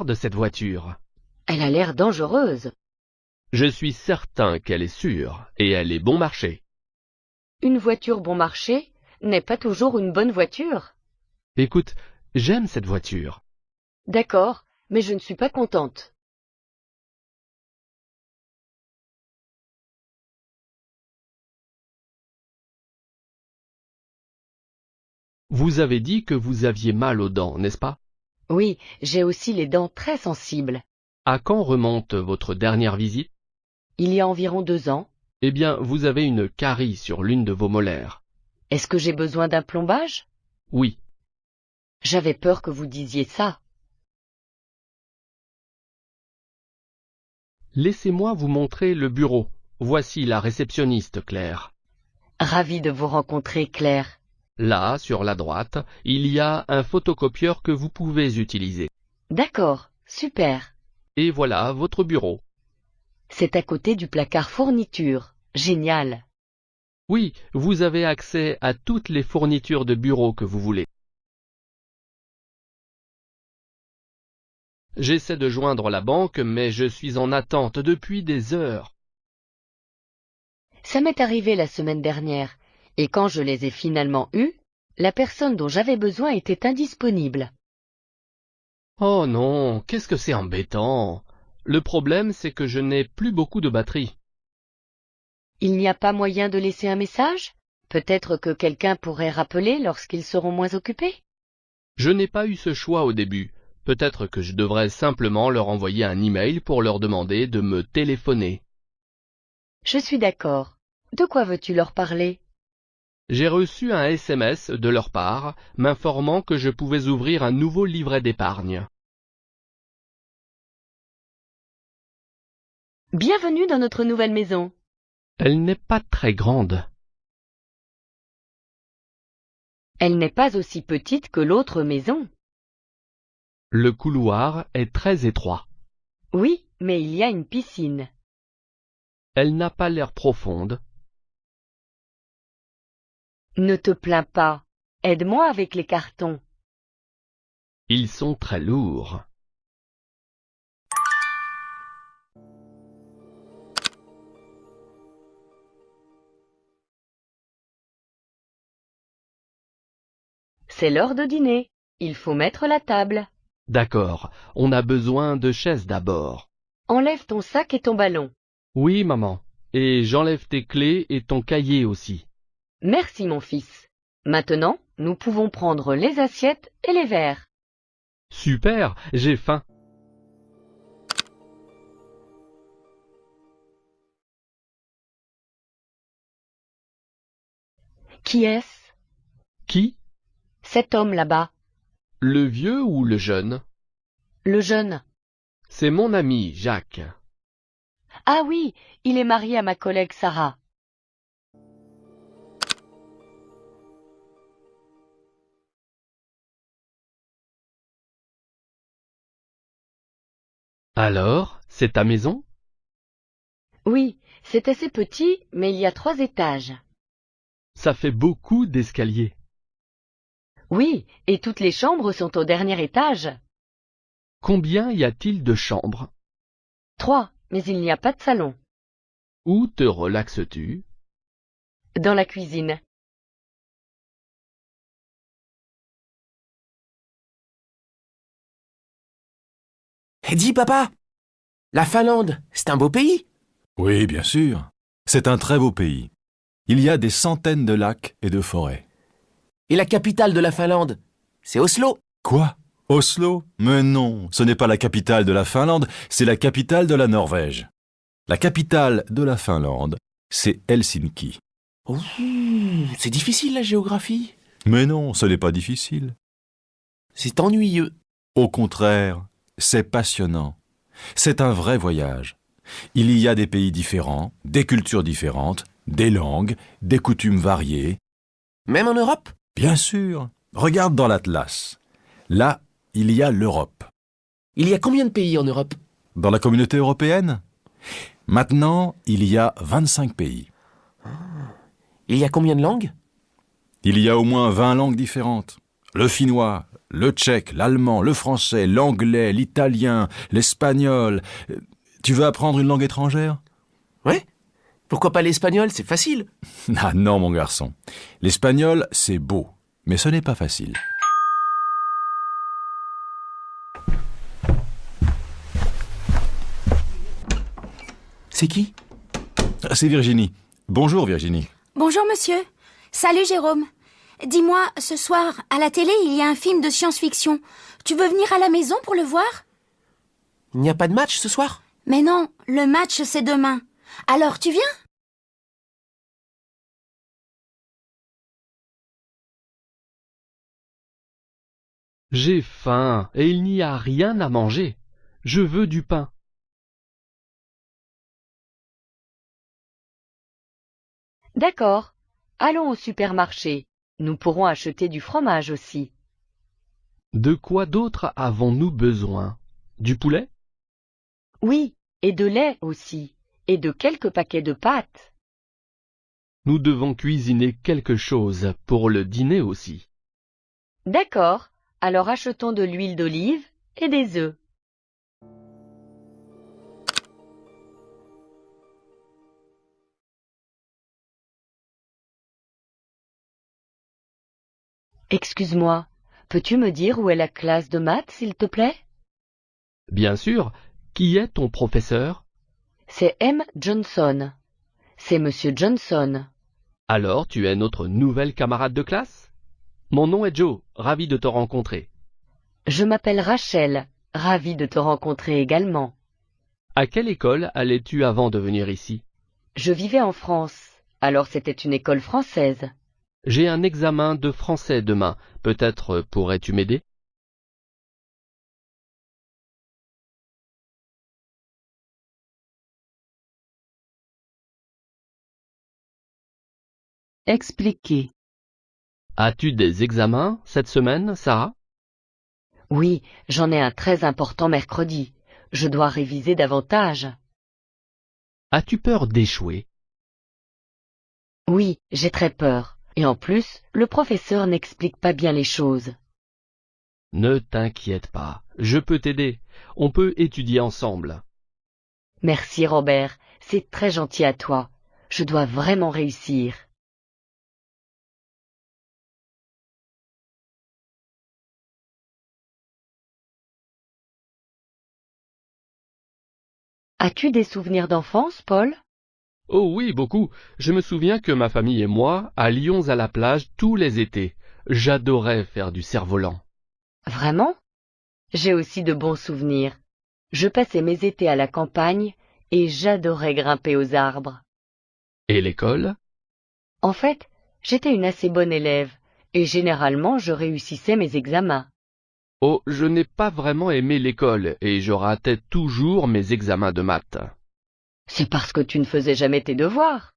de cette voiture? Elle a l'air dangereuse. Je suis certain qu'elle est sûre, et elle est bon marché. Une voiture bon marché n'est pas toujours une bonne voiture. Écoute, j'aime cette voiture. D'accord, mais je ne suis pas contente. Vous avez dit que vous aviez mal aux dents, n'est-ce pas? Oui, j'ai aussi les dents très sensibles. À quand remonte votre dernière visite? Il y a environ 2 ans. Eh bien, vous avez une carie sur l'une de vos molaires. Est-ce que j'ai besoin d'un plombage? Oui. J'avais peur que vous disiez ça. Laissez-moi vous montrer le bureau. Voici la réceptionniste, Claire. Ravie de vous rencontrer, Claire. Là, sur la droite, il y a un photocopieur que vous pouvez utiliser. D'accord, super. Et voilà votre bureau. C'est à côté du placard fourniture. Génial. Oui, vous avez accès à toutes les fournitures de bureau que vous voulez. J'essaie de joindre la banque, mais je suis en attente depuis des heures. Ça m'est arrivé la semaine dernière, et quand je les ai finalement eus, la personne dont j'avais besoin était indisponible. Oh non, qu'est-ce que c'est embêtant. Le problème, c'est que je n'ai plus beaucoup de batterie. Il n'y a pas moyen de laisser un message? Peut-être que quelqu'un pourrait rappeler lorsqu'ils seront moins occupés? Je n'ai pas eu ce choix au début. Peut-être que je devrais simplement leur envoyer un email pour leur demander de me téléphoner. Je suis d'accord. De quoi veux-tu leur parler? J'ai reçu un SMS de leur part m'informant que je pouvais ouvrir un nouveau livret d'épargne. Bienvenue dans notre nouvelle maison. Elle n'est pas très grande. Elle n'est pas aussi petite que l'autre maison. Le couloir est très étroit. Oui, mais il y a une piscine. Elle n'a pas l'air profonde. Ne te plains pas. Aide-moi avec les cartons. Ils sont très lourds. C'est l'heure de dîner. Il faut mettre la table. D'accord, on a besoin de chaises d'abord. Enlève ton sac et ton ballon. Oui, maman. Et j'enlève tes clés et ton cahier aussi. Merci, mon fils. Maintenant, nous pouvons prendre les assiettes et les verres. Super, j'ai faim. Qui est-ce? Qui? Cet homme là-bas. Le vieux ou le jeune? Le jeune. C'est mon ami, Jacques. Ah oui, il est marié à ma collègue Sarah. Alors, c'est ta maison? Oui, c'est assez petit, mais il y a 3 étages. Ça fait beaucoup d'escaliers. Oui, et toutes les chambres sont au dernier étage. Combien y a-t-il de chambres? 3, mais il n'y a pas de salon. Où te relaxes-tu? Dans la cuisine. Dis papa, la Finlande, c'est un beau pays. Oui, bien sûr. C'est un très beau pays. Il y a des centaines de lacs et de forêts. Et la capitale de la Finlande, c'est Oslo. Quoi? Oslo? Mais non, ce n'est pas la capitale de la Finlande, c'est la capitale de la Norvège. La capitale de la Finlande, c'est Helsinki. Ouh, c'est difficile la géographie. Mais non, ce n'est pas difficile. C'est ennuyeux. Au contraire, c'est passionnant. C'est un vrai voyage. Il y a des pays différents, des cultures différentes, des langues, des coutumes variées. Même en Europe? Bien sûr, regarde dans l'Atlas. Là, il y a l'Europe. Il y a combien de pays en Europe? Dans la communauté européenne? Maintenant, il y a 25 pays. Il y a combien de langues? Il y a au moins 20 langues différentes. le finnois, le tchèque, l'allemand, le français, l'anglais, l'italien, l'espagnol. Tu veux apprendre une langue étrangère? Ouais? Pourquoi pas l'espagnol? C'est facile. Ah non, mon garçon. L'espagnol, c'est beau, mais ce n'est pas facile. C'est qui? C'est Virginie. Bonjour, Virginie. Bonjour monsieur. Salut Jérôme. Dis-moi, ce soir, à la télé, il y a un film de science-fiction. Tu veux venir à la maison pour le voir? Il n'y a pas de match ce soir? Mais non, le match c'est demain. Alors tu viens? J'ai faim et il n'y a rien à manger. Je veux du pain. D'accord. Allons au supermarché. Nous pourrons acheter du fromage aussi. De quoi d'autre avons-nous besoin? Du poulet? Oui, et de lait aussi. Et de quelques paquets de pâtes. Nous devons cuisiner quelque chose pour le dîner aussi. D'accord. Alors achetons de l'huile d'olive et des œufs. Excuse-moi, peux-tu me dire où est la classe de maths, s'il te plaît? Bien sûr. Qui est ton professeur? C'est M. Johnson. C'est Monsieur Johnson. Alors tu es notre nouvelle camarade de classe? Mon nom est Joe, ravi de te rencontrer. Je m'appelle Rachel, ravie de te rencontrer également. À quelle école allais-tu avant de venir ici? Je vivais en France, alors c'était une école française. J'ai un examen de français demain. Peut-être pourrais-tu m'aider? Expliquer. As-tu des examens cette semaine, Sarah? Oui, j'en ai un très important mercredi. Je dois réviser davantage. As-tu peur d'échouer? Oui, j'ai très peur. Et en plus, le professeur n'explique pas bien les choses. Ne t'inquiète pas, je peux t'aider. On peut étudier ensemble. Merci Robert, c'est très gentil à toi. Je dois vraiment réussir. As-tu des souvenirs d'enfance, Paul? Oh oui, beaucoup. Je me souviens que ma famille et moi allions à la plage tous les étés. J'adorais faire du cerf-volant. Vraiment? J'ai aussi de bons souvenirs. Je passais mes étés à la campagne et j'adorais grimper aux arbres. Et l'école? En fait, j'étais une assez bonne élève et généralement je réussissais mes examens. Oh, je n'ai pas vraiment aimé l'école et je ratais toujours mes examens de maths. C'est parce que tu ne faisais jamais tes devoirs.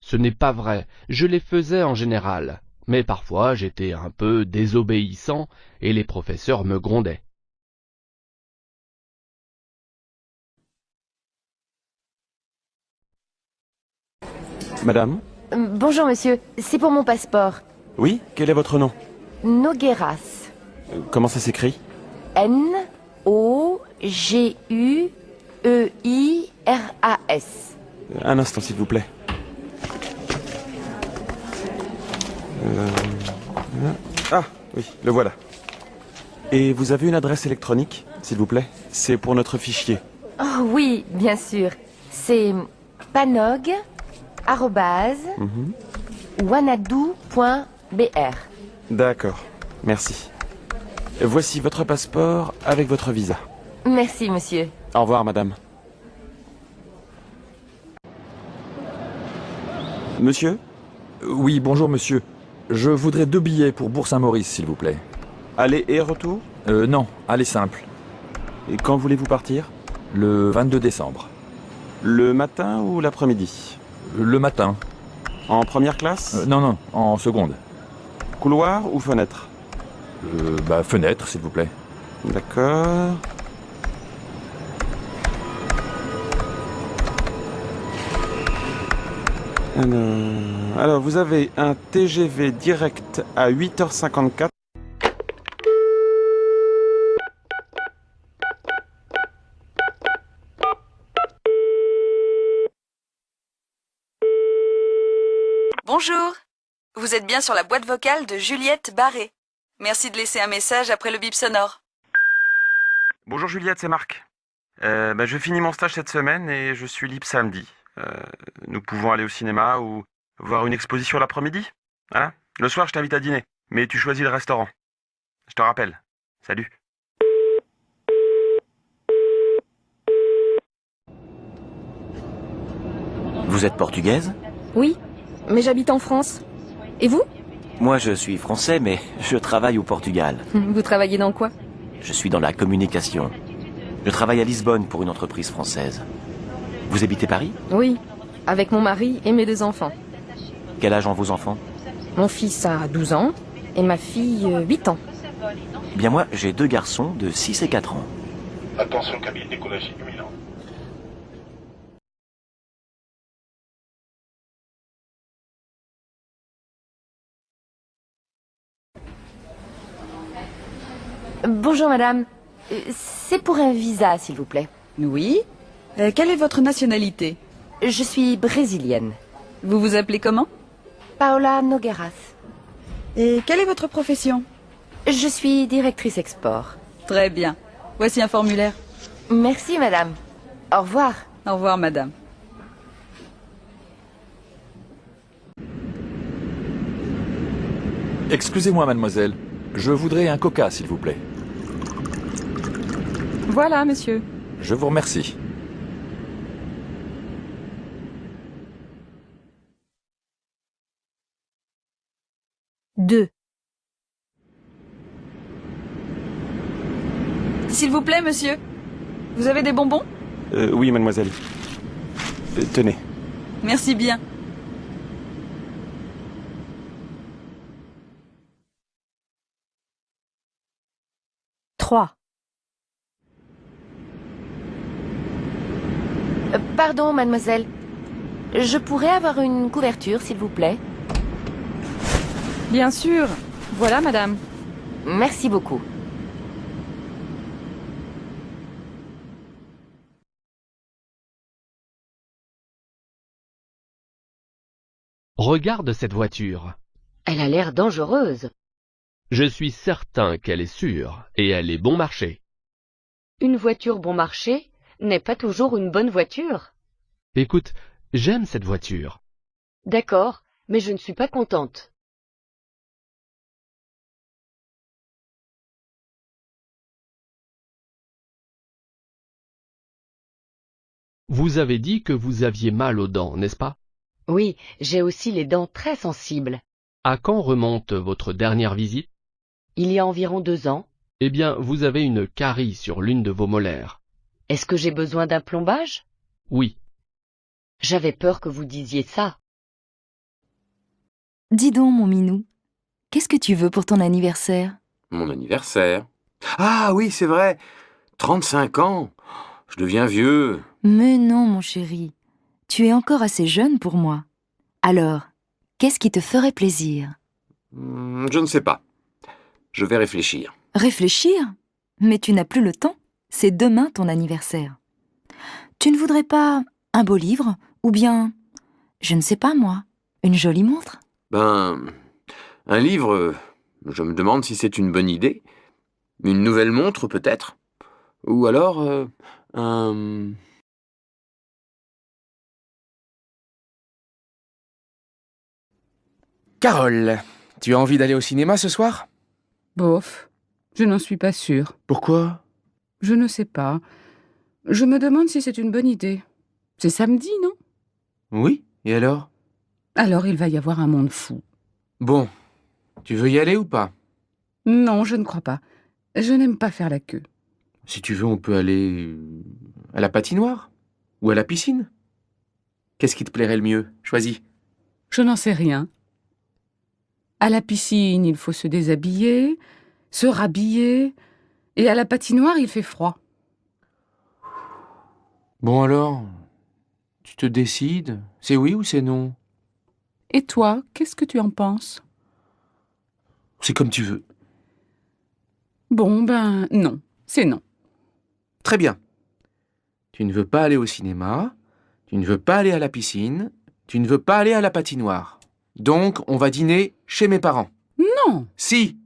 Ce n'est pas vrai, je les faisais en général, mais parfois j'étais un peu désobéissant et les professeurs me grondaient. Madame? Bonjour monsieur, c'est pour mon passeport. Oui, quel est votre nom? Nogueras. Comment ça s'écrit? N-O-G-U-E-I-R-A-S. Un instant, s'il vous plaît. Ah, oui, le voilà. Et vous avez une adresse électronique, s'il vous plaît? C'est pour notre fichier. Oh oui, bien sûr. C'est panog@wanadoo.br. D'accord, merci. Voici votre passeport avec votre visa. Merci monsieur. Au revoir, madame. Monsieur? Oui, bonjour monsieur. Je voudrais 2 billets pour Bourg-Saint-Maurice, s'il vous plaît. Aller et retour? Non, allez simple. Et quand voulez-vous partir? Le 22 décembre. Le matin ou l'après-midi? Le matin. En première classe? Non, en seconde. Couloir ou fenêtre? Fenêtre, s'il vous plaît. D'accord. Alors, vous avez un TGV direct à 8h54. Bonjour. Vous êtes bien sur la boîte vocale de Juliette Barré. Merci de laisser un message après le bip sonore. Bonjour Juliette, c'est Marc. Je finis mon stage cette semaine et je suis libre samedi. Nous pouvons aller au cinéma ou voir une exposition l'après-midi. Voilà. Le soir, je t'invite à dîner, mais tu choisis le restaurant. Je te rappelle. Salut. Vous êtes portugaise? Oui, mais j'habite en France. Et vous? Moi, je suis français, mais je travaille au Portugal. Vous travaillez dans quoi? Je suis dans la communication. Je travaille à Lisbonne pour une entreprise française. Vous habitez Paris? Oui, avec mon mari et mes 2 enfants. Quel âge ont vos enfants? Mon fils a 12 ans et ma fille 8 ans. Bien moi, j'ai 2 garçons de 6 et 4 ans. Attention, cabine décollage imminent. Bonjour madame. C'est pour un visa, s'il vous plaît. Oui. Quelle est votre nationalité? Je suis brésilienne. Vous vous appelez comment? Paola Nogueiras. Et quelle est votre profession? Je suis directrice export. Très bien. Voici un formulaire. Merci madame. Au revoir. Au revoir, madame. Excusez-moi, mademoiselle. Je voudrais un coca, s'il vous plaît. Voilà, monsieur. Je vous remercie. Deux. S'il vous plaît, monsieur. Vous avez des bonbons? Oui, mademoiselle. Tenez. Merci bien. Trois. Pardon, mademoiselle. Je pourrais avoir une couverture, s'il vous plaît? Bien sûr. Voilà, madame. Merci beaucoup. Regarde cette voiture. Elle a l'air dangereuse. Je suis certain qu'elle est sûre et elle est bon marché. Une voiture bon marché n'est pas toujours une bonne voiture. Écoute, j'aime cette voiture. D'accord, mais je ne suis pas contente. Vous avez dit que vous aviez mal aux dents, n'est-ce pas? Oui, j'ai aussi les dents très sensibles. À quand remonte votre dernière visite? Il y a environ 2 ans. Eh bien, vous avez une carie sur l'une de vos molaires. Est-ce que j'ai besoin d'un plombage? Oui. J'avais peur que vous disiez ça. Dis donc, mon minou, qu'est-ce que tu veux pour ton anniversaire? Mon anniversaire? Ah oui, c'est vrai. 35 ans. Je deviens vieux. Mais non, mon chéri, tu es encore assez jeune pour moi. Alors, qu'est-ce qui te ferait plaisir? Je ne sais pas. Je vais réfléchir. Réfléchir? Mais tu n'as plus le temps. C'est demain ton anniversaire. Tu ne voudrais pas un beau livre? Ou bien, je ne sais pas moi, une jolie montre? Un livre, je me demande si c'est une bonne idée. Une nouvelle montre, peut-être. Ou alors, un... Carole, tu as envie d'aller au cinéma ce soir? Bof, je n'en suis pas sûre. Pourquoi? Je ne sais pas. Je me demande si c'est une bonne idée. C'est samedi, non? Oui, et alors? Alors il va y avoir un monde fou. Bon, tu veux y aller ou pas? Non, je ne crois pas. Je n'aime pas faire la queue. Si tu veux, on peut aller à la patinoire ou à la piscine. Qu'est-ce qui te plairait le mieux? Choisis. Je n'en sais rien. À la piscine, il faut se déshabiller, se rhabiller, et à la patinoire, il fait froid. Bon alors, tu te décides? C'est oui ou c'est non? Et toi, qu'est-ce que tu en penses? C'est comme tu veux. Bon, non, c'est non. Très bien. Tu ne veux pas aller au cinéma, tu ne veux pas aller à la piscine, tu ne veux pas aller à la patinoire. Donc, on va dîner chez mes parents. Non. Si.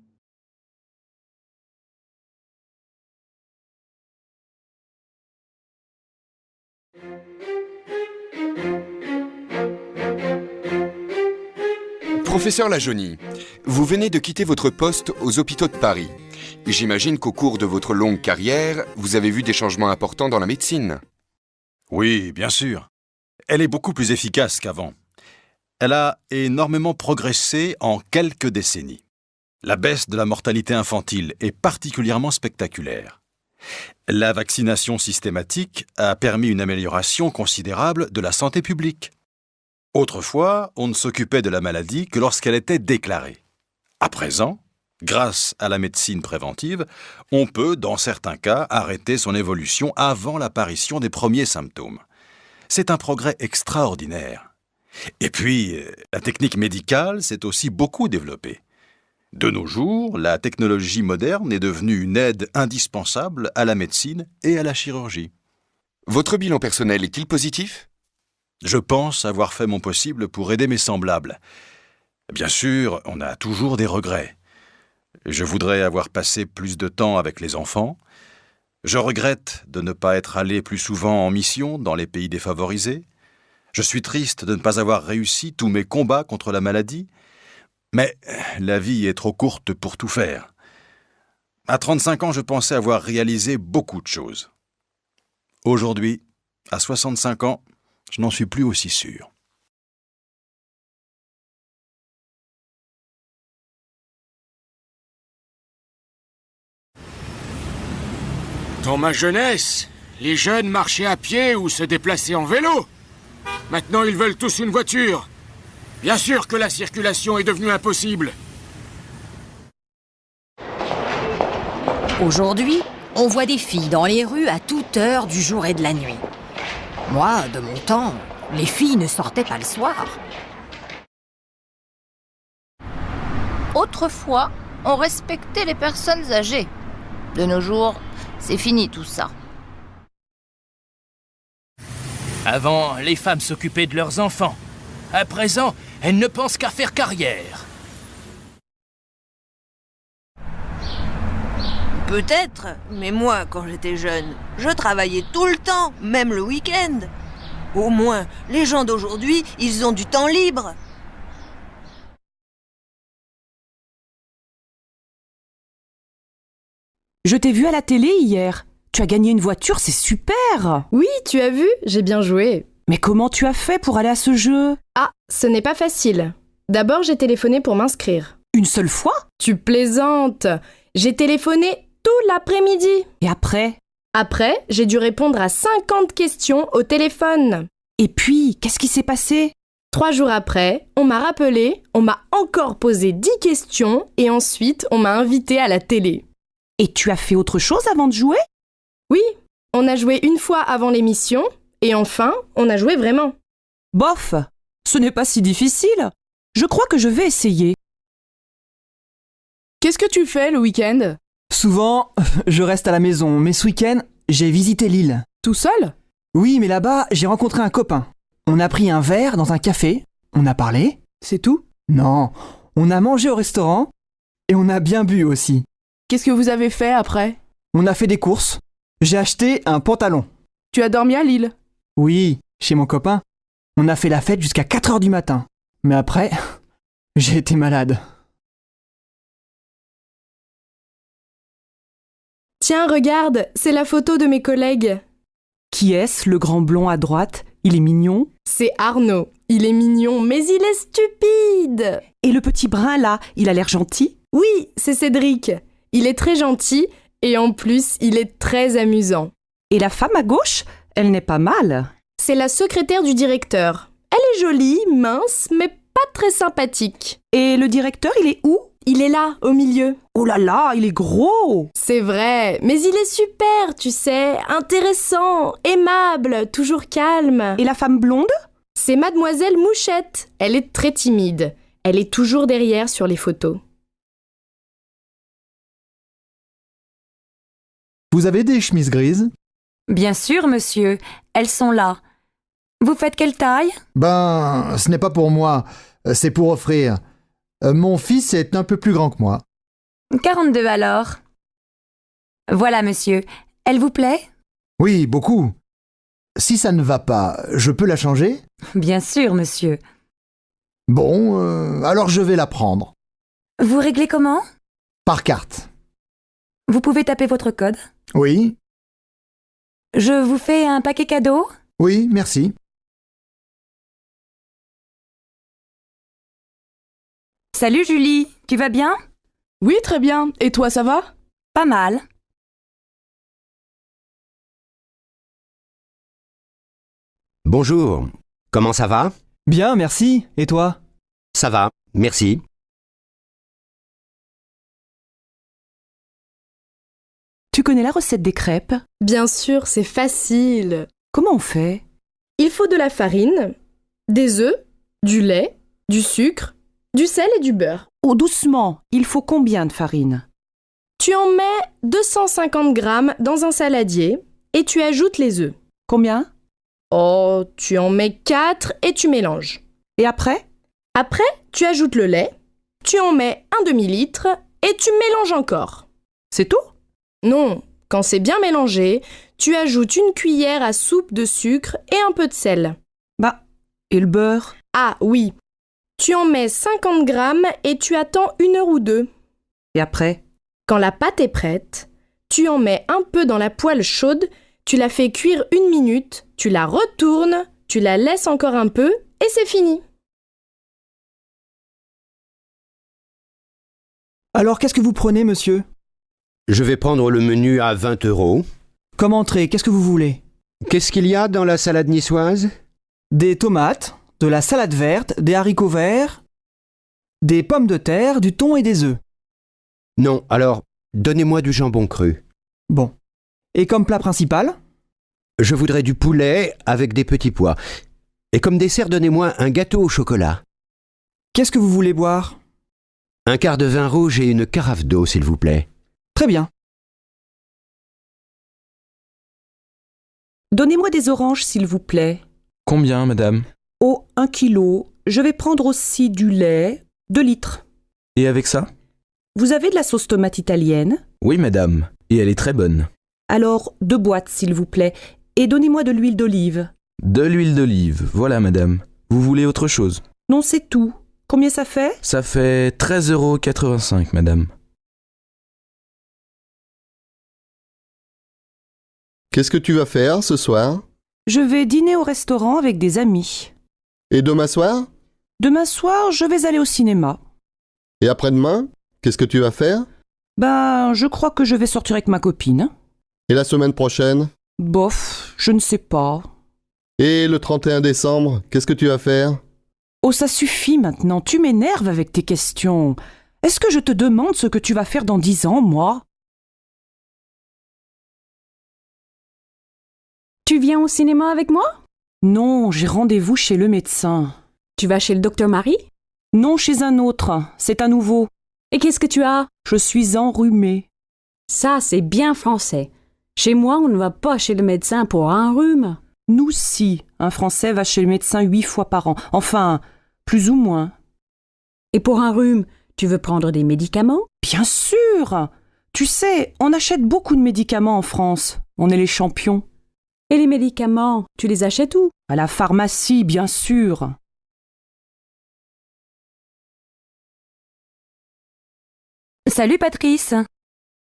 Professeur Lajaunie, vous venez de quitter votre poste aux hôpitaux de Paris. J'imagine qu'au cours de votre longue carrière, vous avez vu des changements importants dans la médecine. Oui, bien sûr. Elle est beaucoup plus efficace qu'avant. Elle a énormément progressé en quelques décennies. La baisse de la mortalité infantile est particulièrement spectaculaire. La vaccination systématique a permis une amélioration considérable de la santé publique. Autrefois, on ne s'occupait de la maladie que lorsqu'elle était déclarée. À présent, grâce à la médecine préventive, on peut, dans certains cas, arrêter son évolution avant l'apparition des premiers symptômes. C'est un progrès extraordinaire. Et puis, la technique médicale s'est aussi beaucoup développée. De nos jours, la technologie moderne est devenue une aide indispensable à la médecine et à la chirurgie. Votre bilan personnel est-il positif ? Je pense avoir fait mon possible pour aider mes semblables. Bien sûr, on a toujours des regrets. Je voudrais avoir passé plus de temps avec les enfants. Je regrette de ne pas être allé plus souvent en mission dans les pays défavorisés. Je suis triste de ne pas avoir réussi tous mes combats contre la maladie. Mais la vie est trop courte pour tout faire. À 35 ans, je pensais avoir réalisé beaucoup de choses. Aujourd'hui, à 65 ans, je n'en suis plus aussi sûr. Dans ma jeunesse, les jeunes marchaient à pied ou se déplaçaient en vélo. Maintenant, ils veulent tous une voiture. Bien sûr que la circulation est devenue impossible. Aujourd'hui, on voit des filles dans les rues à toute heure du jour et de la nuit. Moi, de mon temps, les filles ne sortaient pas le soir. Autrefois, on respectait les personnes âgées. De nos jours, c'est fini tout ça. Avant, les femmes s'occupaient de leurs enfants. À présent, elles ne pensent qu'à faire carrière. Peut-être, mais moi, quand j'étais jeune, je travaillais tout le temps, même le week-end. Au moins, les gens d'aujourd'hui, ils ont du temps libre. Je t'ai vu à la télé hier. Tu as gagné une voiture, c'est super! Oui, tu as vu, j'ai bien joué. Mais comment tu as fait pour aller à ce jeu? Ah, ce n'est pas facile. D'abord, j'ai téléphoné pour m'inscrire. Une seule fois? Tu plaisantes. J'ai téléphoné tout l'après-midi. Et après? Après, j'ai dû répondre à 50 questions au téléphone. Et puis, qu'est-ce qui s'est passé? 3 jours après, on m'a rappelé, on m'a encore posé 10 questions et ensuite, on m'a invité à la télé. Et tu as fait autre chose avant de jouer? Oui, on a joué une fois avant l'émission et enfin, on a joué vraiment. Bof, ce n'est pas si difficile. Je crois que je vais essayer. Qu'est-ce que tu fais le week-end? Souvent, je reste à la maison, mais ce week-end, j'ai visité l'île. Tout seul? Oui, mais là-bas, j'ai rencontré un copain. On a pris un verre dans un café, on a parlé. C'est tout? Non, on a mangé au restaurant et on a bien bu aussi. Qu'est-ce que vous avez fait après? On a fait des courses. J'ai acheté un pantalon. Tu as dormi à Lille? Oui, chez mon copain. On a fait la fête jusqu'à 4h du matin. Mais après, j'ai été malade. Tiens, regarde, c'est la photo de mes collègues. Qui est-ce, le grand blond à droite? Il est mignon. C'est Arnaud. Il est mignon, mais il est stupide. Et le petit brun là, il a l'air gentil? Oui, c'est Cédric. Il est très gentil et en plus, il est très amusant. Et la femme à gauche, elle n'est pas mal. C'est la secrétaire du directeur. Elle est jolie, mince, mais pas très sympathique. Et le directeur, il est où? Il est là, au milieu. Oh là là, il est gros! C'est vrai, mais il est super, tu sais, intéressant, aimable, toujours calme. Et la femme blonde? C'est Mademoiselle Mouchette. Elle est très timide. Elle est toujours derrière sur les photos. Vous avez des chemises grises? Bien sûr, monsieur. Elles sont là. Vous faites quelle taille? Ben, ce n'est pas pour moi. c'est pour offrir. Mon fils est un peu plus grand que moi. 42 alors. Voilà, monsieur. Elle vous plaît? Oui, beaucoup. Si ça ne va pas, je peux la changer? Bien sûr, monsieur. Bon, alors je vais la prendre. Vous réglez comment? Par carte. Vous pouvez taper votre code? Oui. Je vous fais un paquet cadeau? Oui, merci. Salut Julie, tu vas bien? Oui, très bien. Et toi, ça va? Pas mal. Bonjour, comment ça va? Bien, merci. Et toi? Ça va, merci. Tu connais la recette des crêpes? Bien sûr, c'est facile. Comment on fait? Il faut de la farine, des œufs, du lait, du sucre, du sel et du beurre. Oh, doucement, il faut combien de farine? Tu en mets 250 grammes dans un saladier et tu ajoutes les œufs. Combien? Oh, tu en mets 4 et tu mélanges. Et après? Après, tu ajoutes le lait, tu en mets un demi-litre et tu mélanges encore. C'est tout? Non, quand c'est bien mélangé, tu ajoutes une cuillère à soupe de sucre et un peu de sel. Bah, et le beurre? Ah oui, tu en mets 50 grammes et tu attends 1 heure ou 2. Et après? Quand la pâte est prête, tu en mets un peu dans la poêle chaude, tu la fais cuire 1 minute, tu la retournes, tu la laisses encore un peu et c'est fini. Alors, qu'est-ce que vous prenez, monsieur? Je vais prendre le menu à 20 €. Comme entrée, qu'est-ce que vous voulez? Qu'est-ce qu'il y a dans la salade niçoise? Des tomates, de la salade verte, des haricots verts, des pommes de terre, du thon et des œufs. Non, alors, donnez-moi du jambon cru. Bon. Et comme plat principal? Je voudrais du poulet avec des petits pois. Et comme dessert, donnez-moi un gâteau au chocolat. Qu'est-ce que vous voulez boire? Un quart de vin rouge et une carafe d'eau, s'il vous plaît. Très bien. Donnez-moi des oranges, s'il vous plaît. Combien, madame? Oh, 1 kilo. Je vais prendre aussi du lait, 2 litres. Et avec ça? Vous avez de la sauce tomate italienne? Oui, madame. Et elle est très bonne. Alors, 2 boîtes, s'il vous plaît. Et donnez-moi de l'huile d'olive. De l'huile d'olive, voilà, madame. Vous voulez autre chose? Non, c'est tout. Combien ça fait? Ça fait 13,85 €, madame. Qu'est-ce que tu vas faire ce soir? Je vais dîner au restaurant avec des amis. Et demain soir? Demain soir, je vais aller au cinéma. Et après-demain? Qu'est-ce que tu vas faire? Ben, je crois que je vais sortir avec ma copine. Et la semaine prochaine? Bof, je ne sais pas. Et le 31 décembre, qu'est-ce que tu vas faire? Oh, ça suffit maintenant, tu m'énerves avec tes questions. Est-ce que je te demande ce que tu vas faire dans 10 ans, moi? Tu viens au cinéma avec moi? Non, j'ai rendez-vous chez le médecin. Tu vas chez le docteur Marie? Non, chez un autre. C'est un nouveau. Et qu'est-ce que tu as? Je suis enrhumée. Ça, c'est bien français. Chez moi, on ne va pas chez le médecin pour un rhume. Nous, si. Un Français va chez le médecin 8 fois par an. Enfin, plus ou moins. Et pour un rhume, tu veux prendre des médicaments? Bien sûr! Tu sais, on achète beaucoup de médicaments en France. On est les champions. Et les médicaments, tu les achètes où? À la pharmacie, bien sûr. Salut Patrice.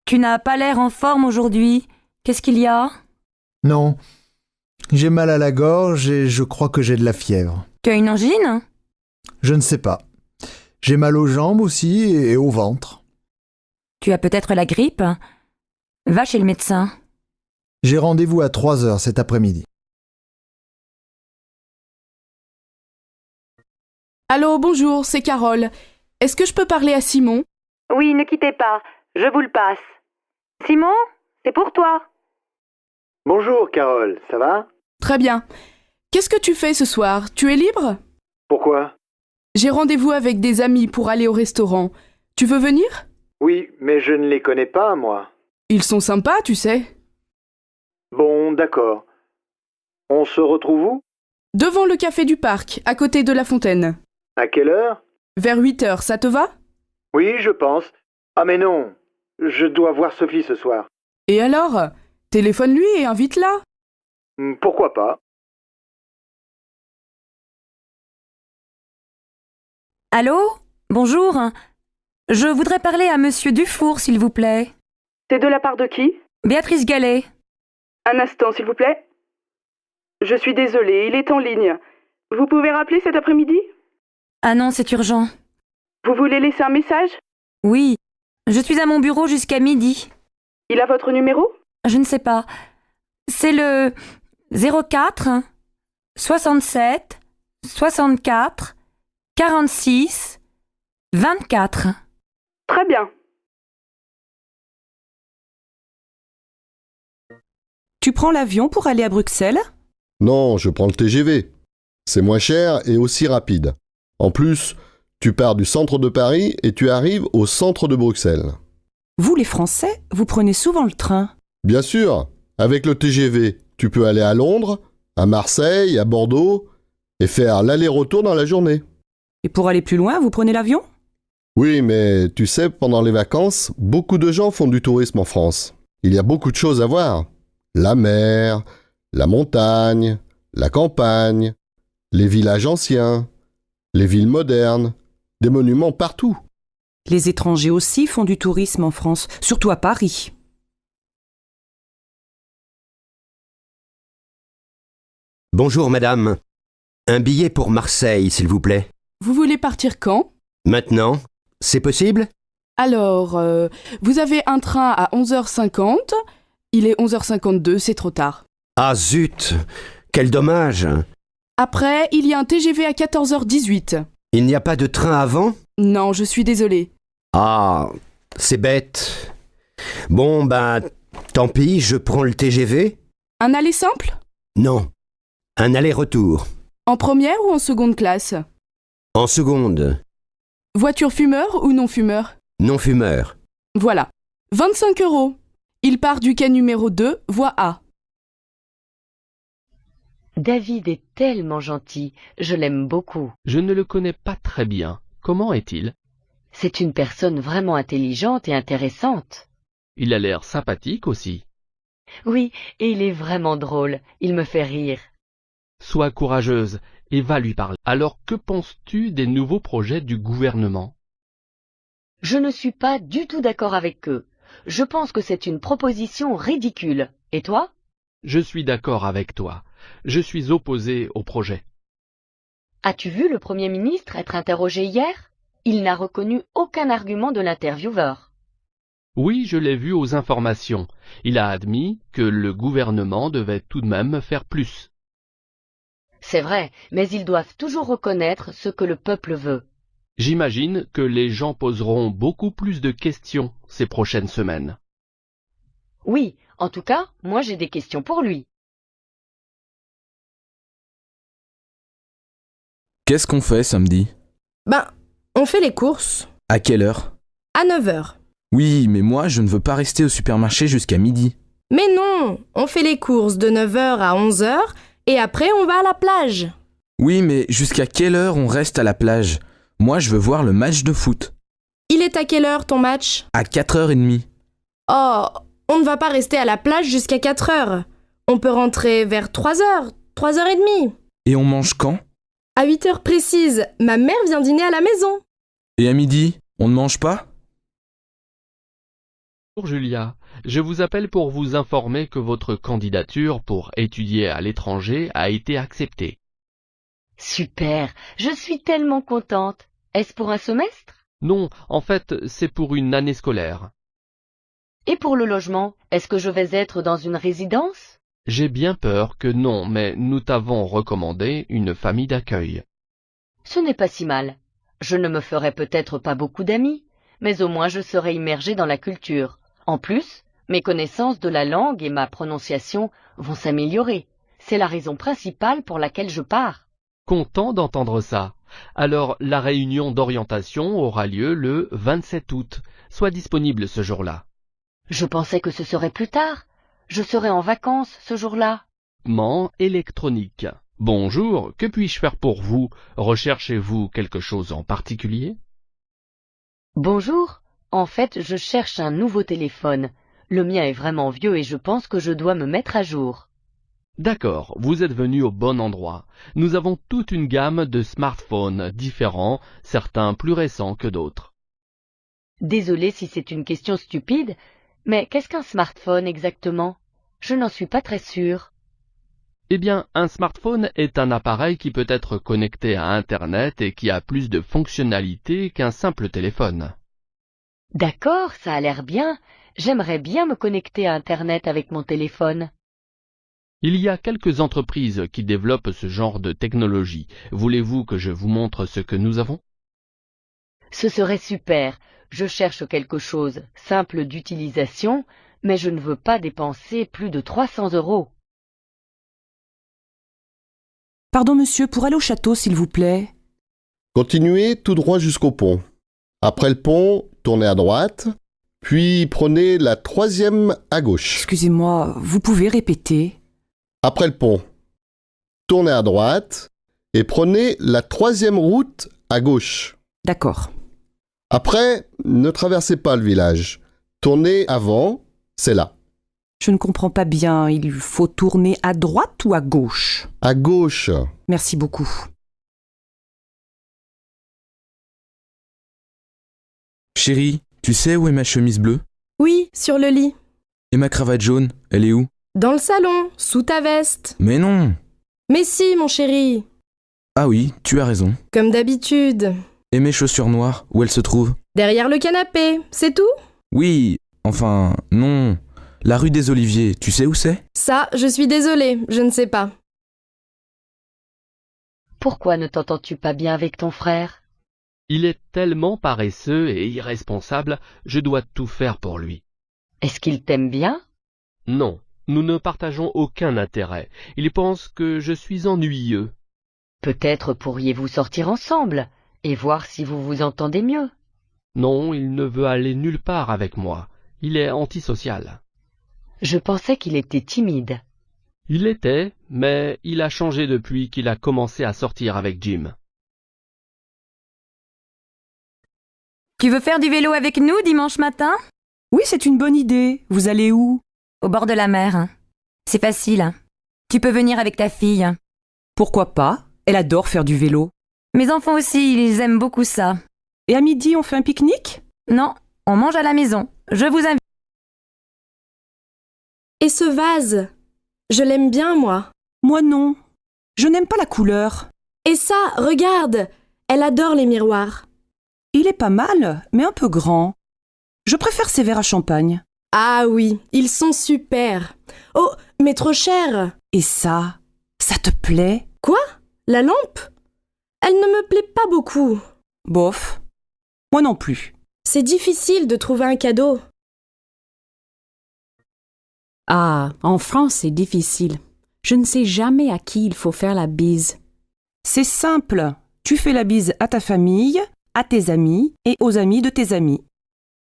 Tu n'as pas l'air en forme aujourd'hui. Qu'est-ce qu'il y a? Non. J'ai mal à la gorge et je crois que j'ai de la fièvre. Tu as une angine? Je ne sais pas. J'ai mal aux jambes aussi et au ventre. Tu as peut-être la grippe? Va chez le médecin. J'ai rendez-vous à 3h cet après-midi. Allô, bonjour, c'est Carole. Est-ce que je peux parler à Simon? Oui, ne quittez pas, je vous le passe. Simon, c'est pour toi. Bonjour, Carole, ça va? Très bien. Qu'est-ce que tu fais ce soir? Tu es libre? Pourquoi? J'ai rendez-vous avec des amis pour aller au restaurant. Tu veux venir? Oui, mais je ne les connais pas, moi. Ils sont sympas, tu sais. Bon, d'accord. On se retrouve où? Devant le café du parc, à côté de la fontaine. À quelle heure? Vers 8 heures, ça te va? Oui, je pense. Ah mais non, je dois voir Sophie ce soir. Et alors? Téléphone-lui et invite-la. Pourquoi pas? Allô? Bonjour. Je voudrais parler à Monsieur Dufour, s'il vous plaît. C'est de la part de qui? Béatrice Gallet. Un instant, s'il vous plaît. Je suis désolée, il est en ligne. Vous pouvez rappeler cet après-midi? Ah non, c'est urgent. Vous voulez laisser un message? Oui. Je suis à mon bureau jusqu'à midi. Il a votre numéro? Je ne sais pas. C'est le 04 67 64 46 24. Très bien. Tu prends l'avion pour aller à Bruxelles? Non, je prends le TGV. C'est moins cher et aussi rapide. En plus, tu pars du centre de Paris et tu arrives au centre de Bruxelles. Vous, les Français, vous prenez souvent le train? Bien sûr, avec le TGV, tu peux aller à Londres, à Marseille, à Bordeaux et faire l'aller-retour dans la journée. Et pour aller plus loin, vous prenez l'avion? Oui, mais tu sais, pendant les vacances, beaucoup de gens font du tourisme en France. Il y a beaucoup de choses à voir. La mer, la montagne, la campagne, les villages anciens, les villes modernes, des monuments partout. Les étrangers aussi font du tourisme en France, surtout à Paris. Bonjour madame. Un billet pour Marseille, s'il vous plaît. Vous voulez partir quand? Maintenant, c'est possible? Alors, vous avez un train à 11h50. Il est 11h52, c'est trop tard. Ah zut! Quel dommage! Après, il y a un TGV à 14h18. Il n'y a pas de train avant? Non, je suis désolée. Ah, c'est bête. Bon, ben, tant pis, je prends le TGV. Un aller simple? Non, un aller-retour. En première ou en seconde classe? En seconde. Voiture fumeur ou non fumeur? Non fumeur. Voilà. 25 €. Il part du quai numéro 2, voie A. David est tellement gentil, je l'aime beaucoup. Je ne le connais pas très bien. Comment est-il? C'est une personne vraiment intelligente et intéressante. Il a l'air sympathique aussi. Oui, et il est vraiment drôle, il me fait rire. Sois courageuse et va lui parler. Alors que penses-tu des nouveaux projets du gouvernement? Je ne suis pas du tout d'accord avec eux. Je pense que c'est une proposition ridicule. Et toi? Je suis d'accord avec toi. Je suis opposé au projet. As-tu vu le Premier ministre être interrogé hier? Il n'a reconnu aucun argument de l'intervieweur. Oui, je l'ai vu aux informations. Il a admis que le gouvernement devait tout de même faire plus. C'est vrai, mais ils doivent toujours reconnaître ce que le peuple veut. J'imagine que les gens poseront beaucoup plus de questions ces prochaines semaines. Oui, en tout cas, moi j'ai des questions pour lui. Qu'est-ce qu'on fait samedi? On fait les courses. À quelle heure? À 9h. Oui, mais moi je ne veux pas rester au supermarché jusqu'à midi. Mais non, on fait les courses de 9h à 11h et après on va à la plage. Oui, mais jusqu'à quelle heure on reste à la plage? Moi je veux voir le match de foot. Il est à quelle heure ton match? À 4h30. Oh, on ne va pas rester à la plage jusqu'à 4h. On peut rentrer vers 3h, 3h30. Et on mange quand? À 8h précises, ma mère vient dîner à la maison. Et à midi, on ne mange pas? Bonjour Julia, je vous appelle pour vous informer que votre candidature pour étudier à l'étranger a été acceptée. Super, je suis tellement contente. Est-ce pour un semestre? Non, en fait, c'est pour une année scolaire. Et pour le logement, est-ce que je vais être dans une résidence? J'ai bien peur que non, mais nous t'avons recommandé une famille d'accueil. Ce n'est pas si mal. Je ne me ferai peut-être pas beaucoup d'amis, mais au moins je serai immergée dans la culture. En plus, mes connaissances de la langue et ma prononciation vont s'améliorer. C'est la raison principale pour laquelle je pars. Content d'entendre ça. Alors, la réunion d'orientation aura lieu le 27 août. Sois disponible ce jour-là. Je pensais que ce serait plus tard. Je serai en vacances ce jour-là. Électronique. Bonjour, que puis-je faire pour vous? Recherchez-vous quelque chose en particulier? Bonjour. En fait, je cherche un nouveau téléphone. Le mien est vraiment vieux et je pense que je dois me mettre à jour. D'accord, vous êtes venu au bon endroit. Nous avons toute une gamme de smartphones différents, certains plus récents que d'autres. Désolée si c'est une question stupide, mais qu'est-ce qu'un smartphone exactement? Je n'en suis pas très sûre. Eh bien, un smartphone est un appareil qui peut être connecté à Internet et qui a plus de fonctionnalités qu'un simple téléphone. D'accord, ça a l'air bien. J'aimerais bien me connecter à Internet avec mon téléphone. Il y a quelques entreprises qui développent ce genre de technologie. Voulez-vous que je vous montre ce que nous avons? Ce serait super. Je cherche quelque chose simple d'utilisation, mais je ne veux pas dépenser plus de 300 €. Pardon, monsieur, pour aller au château, s'il vous plaît. Continuez tout droit jusqu'au pont. Après le pont, tournez à droite, puis prenez la 3e à gauche. Excusez-moi, vous pouvez répéter? Après le pont, tournez à droite et prenez la 3e route à gauche. D'accord. Après, ne traversez pas le village. Tournez avant, c'est là. Je ne comprends pas bien, il faut tourner à droite ou à gauche? À gauche. Merci beaucoup. Chérie, tu sais où est ma chemise bleue? Oui, sur le lit. Et ma cravate jaune, elle est où? Dans le salon, sous ta veste. Mais non! Mais si, mon chéri. Ah oui, tu as raison. Comme d'habitude. Et mes chaussures noires, où elles se trouvent? Derrière le canapé, c'est tout? Oui, enfin, non. La rue des Oliviers, tu sais où c'est? Ça, je suis désolée, je ne sais pas. Pourquoi ne t'entends-tu pas bien avec ton frère? Il est tellement paresseux et irresponsable, je dois tout faire pour lui. Est-ce qu'il t'aime bien? Non, nous ne partageons aucun intérêt. Il pense que je suis ennuyeux. Peut-être pourriez-vous sortir ensemble et voir si vous vous entendez mieux. Non, il ne veut aller nulle part avec moi. Il est antisocial. Je pensais qu'il était timide. Il l'était, mais il a changé depuis qu'il a commencé à sortir avec Jim. Tu veux faire du vélo avec nous dimanche matin? Oui, c'est une bonne idée. Vous allez où? Au bord de la mer. C'est facile. Tu peux venir avec ta fille. Pourquoi pas? Elle adore faire du vélo. Mes enfants aussi, ils aiment beaucoup ça. Et à midi, on fait un pique-nique? Non, on mange à la maison. Je vous invite. Et ce vase? Je l'aime bien, moi. Moi non. Je n'aime pas la couleur. Et ça, regarde! Elle adore les miroirs. Il est pas mal, mais un peu grand. Je préfère ces verres à champagne. Ah oui, ils sont super. Oh, mais trop cher. Et ça te plaît? Quoi? La lampe? Elle ne me plaît pas beaucoup. Bof. Moi non plus. C'est difficile de trouver un cadeau. Ah, en France, c'est difficile. Je ne sais jamais à qui il faut faire la bise. C'est simple. Tu fais la bise à ta famille, à tes amis et aux amis de tes amis.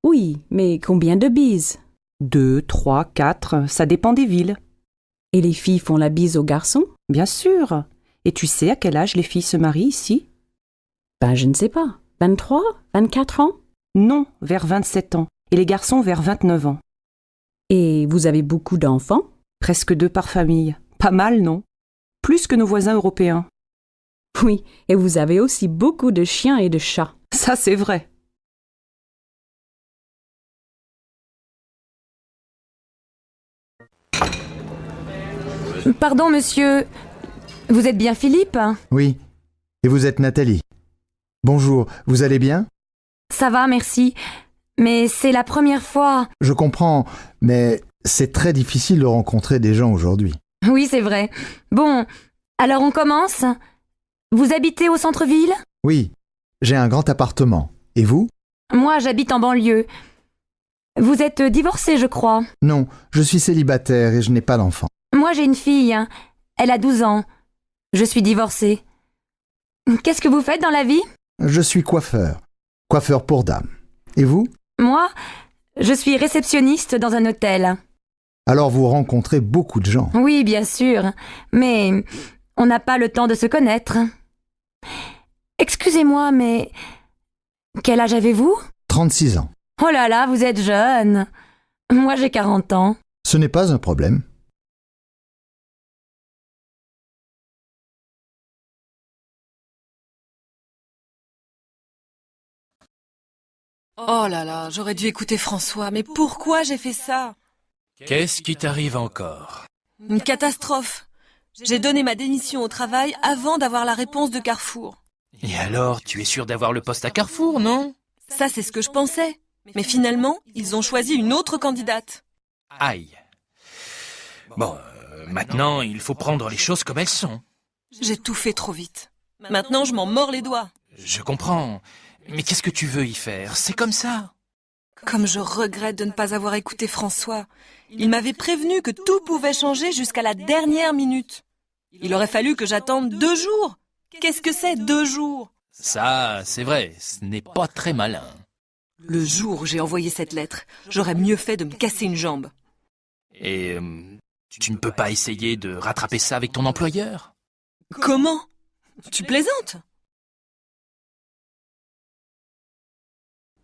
Oui, mais combien de bises? 2, 3, 4, ça dépend des villes. Et les filles font la bise aux garçons? Bien sûr. Et tu sais à quel âge les filles se marient ici? Ben, je ne sais pas. 23? 24 ans? Non, vers 27 ans. Et les garçons vers 29 ans. Et vous avez beaucoup d'enfants? Presque 2 par famille. Pas mal, non? Plus que nos voisins européens. Oui, et vous avez aussi beaucoup de chiens et de chats. Ça, c'est vrai. Pardon, monsieur. Vous êtes bien Philippe? Oui. Et vous êtes Nathalie. Bonjour, vous allez bien? Ça va, merci. Mais c'est la première fois. Je comprends, mais c'est très difficile de rencontrer des gens aujourd'hui. Oui, c'est vrai. Bon, alors on commence. Vous habitez au centre-ville? Oui, j'ai un grand appartement. Et vous? Moi, j'habite en banlieue. Vous êtes divorcé, je crois. Non, je suis célibataire et je n'ai pas d'enfant. Moi, j'ai une fille. Elle a 12 ans. Je suis divorcée. Qu'est-ce que vous faites dans la vie? Je suis coiffeur. Coiffeur pour dames. Et vous? Moi, je suis réceptionniste dans un hôtel. Alors vous rencontrez beaucoup de gens. Oui, bien sûr. Mais On n'a pas le temps de se connaître. Excusez-moi, mais... Quel âge avez-vous ? 36 ans. Oh là là, vous êtes jeune. Moi, j'ai 40 ans. Ce n'est pas un problème. Oh là là, j'aurais dû écouter François, mais pourquoi j'ai fait ça ? Qu'est-ce qui t'arrive encore? Une catastrophe. J'ai donné ma démission au travail avant d'avoir la réponse de Carrefour. Et alors, tu es sûr d'avoir le poste à Carrefour, non? Ça, c'est ce que je pensais. Mais finalement, ils ont choisi une autre candidate. Aïe. Bon, maintenant, il faut prendre les choses comme elles sont. J'ai tout fait trop vite. Maintenant, je m'en mords les doigts. Je comprends. Mais qu'est-ce que tu veux y faire? C'est comme ça. Comme je regrette de ne pas avoir écouté François. Il m'avait prévenu que tout pouvait changer jusqu'à la dernière minute. Il aurait fallu que j'attende 2 jours. Qu'est-ce que c'est 2 jours? Ça, c'est vrai, ce n'est pas très malin. Le jour où j'ai envoyé cette lettre, j'aurais mieux fait de me casser une jambe. Et tu ne peux pas essayer de rattraper ça avec ton employeur? Comment? Tu plaisantes?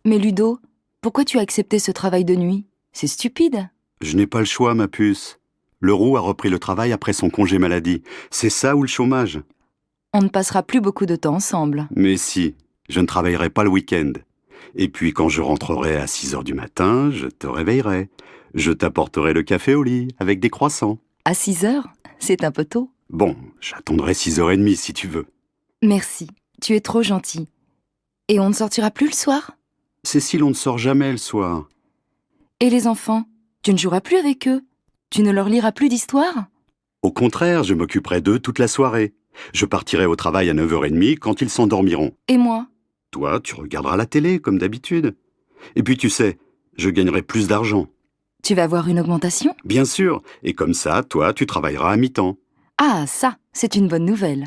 Mais Ludo, pourquoi tu as accepté ce travail de nuit? C'est stupide. Je n'ai pas le choix, ma puce. Leroux a repris le travail après son congé maladie. C'est ça ou le chômage? On ne passera plus beaucoup de temps ensemble. Mais si, je ne travaillerai pas le week-end. Et puis quand je rentrerai à 6h du matin, je te réveillerai. Je t'apporterai le café au lit, avec des croissants. À 6h? C'est un peu tôt. Bon, j'attendrai 6h30 si tu veux. Merci, tu es trop gentil. Et on ne sortira plus le soir? Cécile, on ne sort jamais le soir. Et les enfants? Tu ne joueras plus avec eux? Tu ne leur liras plus d'histoires? Au contraire, je m'occuperai d'eux toute la soirée. Je partirai au travail à 9h30 quand ils s'endormiront. Et moi? Toi, tu regarderas la télé, comme d'habitude. Et puis tu sais, je gagnerai plus d'argent. Tu vas avoir une augmentation? Bien sûr, et comme ça, toi, tu travailleras à mi-temps. Ah, ça, c'est une bonne nouvelle.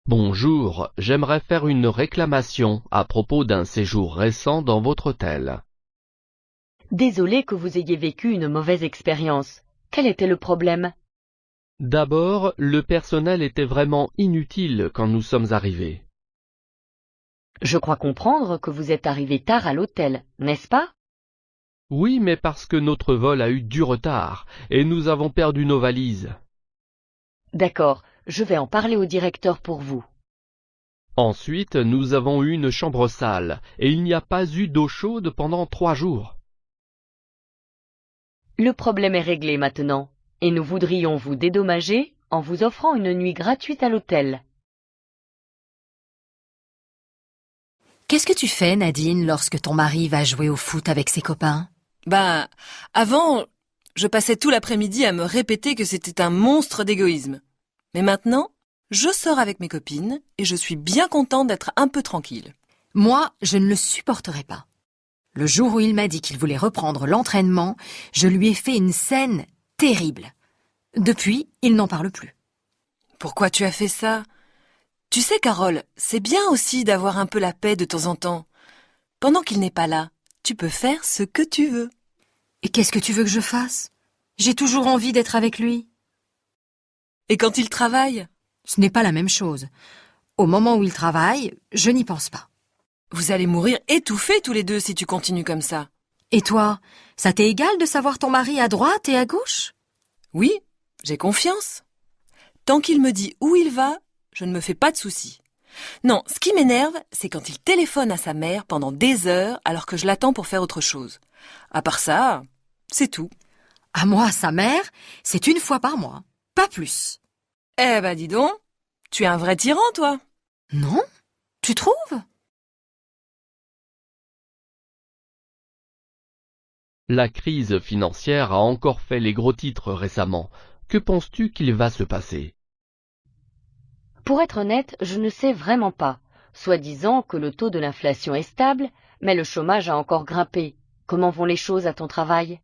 Bonjour, j'aimerais faire une réclamation à propos d'un séjour récent dans votre hôtel. Désolé que vous ayez vécu une mauvaise expérience. Quel était le problème? D'abord, le personnel était vraiment inutile quand nous sommes arrivés. Je crois comprendre que vous êtes arrivé tard à l'hôtel, n'est-ce pas? Oui, mais parce que notre vol a eu du retard et nous avons perdu nos valises. D'accord, je vais en parler au directeur pour vous. Ensuite, nous avons eu une chambre sale et il n'y a pas eu d'eau chaude pendant 3 jours. Le problème est réglé maintenant, et nous voudrions vous dédommager en vous offrant une nuit gratuite à l'hôtel. Qu'est-ce que tu fais, Nadine, lorsque ton mari va jouer au foot avec ses copains? Ben, avant, je passais tout l'après-midi à me répéter que c'était un monstre d'égoïsme. Mais maintenant, je sors avec mes copines et je suis bien contente d'être un peu tranquille. Moi, je ne le supporterai pas. Le jour où il m'a dit qu'il voulait reprendre l'entraînement, je lui ai fait une scène terrible. Depuis, il n'en parle plus. Pourquoi tu as fait ça? Tu sais, Carole, c'est bien aussi d'avoir un peu la paix de temps en temps. Pendant qu'il n'est pas là, tu peux faire ce que tu veux. Et qu'est-ce que tu veux que je fasse? J'ai toujours envie d'être avec lui. Et quand il travaille? Ce n'est pas la même chose. Au moment où il travaille, je n'y pense pas. Vous allez mourir étouffés tous les deux si tu continues comme ça. Et toi, ça t'est égal de savoir ton mari à droite et à gauche? Oui, j'ai confiance. Tant qu'il me dit où il va, je ne me fais pas de soucis. Non, ce qui m'énerve, c'est quand il téléphone à sa mère pendant des heures alors que je l'attends pour faire autre chose. À part ça, c'est tout. À moi, sa mère, c'est une fois par mois, pas plus. Eh ben dis donc, tu es un vrai tyran, toi. Non? Tu trouves? La crise financière a encore fait les gros titres récemment. Que penses-tu qu'il va se passer? Pour être honnête, je ne sais vraiment pas. Soi-disant que le taux de l'inflation est stable, mais le chômage a encore grimpé. Comment vont les choses à ton travail?